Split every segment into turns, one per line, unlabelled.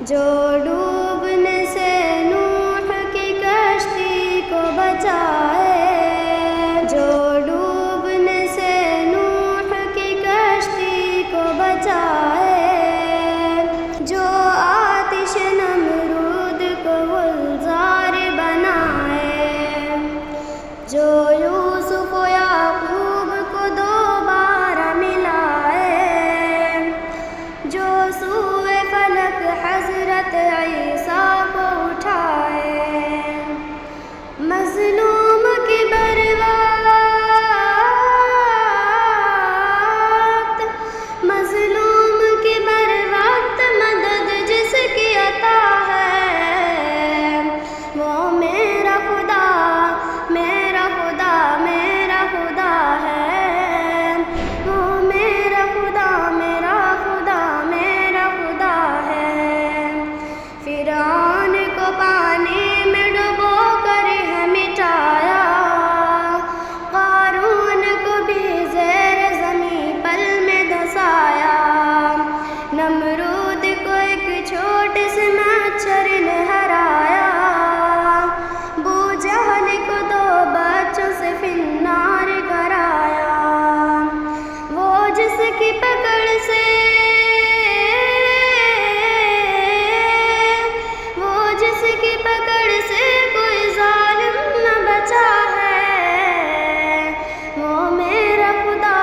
جو ڈوبنے سے نوح کی کشتی کو بچائے، جو ڈوبنے سے نوح کی کشتی کو بچائے، جو آتش نمرود کو گلزار بنائے، جو یوسف و یعقوب کو دوبارہ ملائے، جو سوئے فلک حضرت عیسیٰ کو اٹھائے، مظلوم کی بر وقت، مظلوم کی بر وقت مدد جس کی عطا ہے، وہ میرا خدا، میرا خدا، میرا خدا ہے، وہ میرا خدا، میرا خدا، میرا خدا ہے۔ فرعون کو پانی میں ڈبو کر ہے مٹایا، قارون کو بھی زیر زمین پل میں دھسایا، نمرود کو ایک چھوٹے سے مچھر نے ہرایا، ابو جہل کو 2 بچوں سے فی النار کرایا، وہ جس کی پکڑ سے، وہ جس کی پکڑ سے کوئی ظالم نہ بچا ہے، وہ میرا خدا،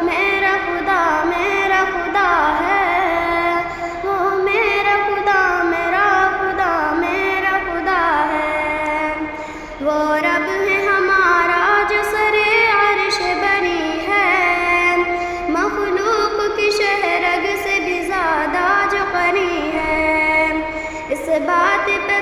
میرا خدا، میرا خدا ہے، وہ میرا خدا، میرا خدا، میرا خدا ہے۔ وہ رب ہے ہمارا جو سر عرش بری ہے، مخلوق کی شہرگ سے بھی زیادہ جو قری ہے، اس بات پہ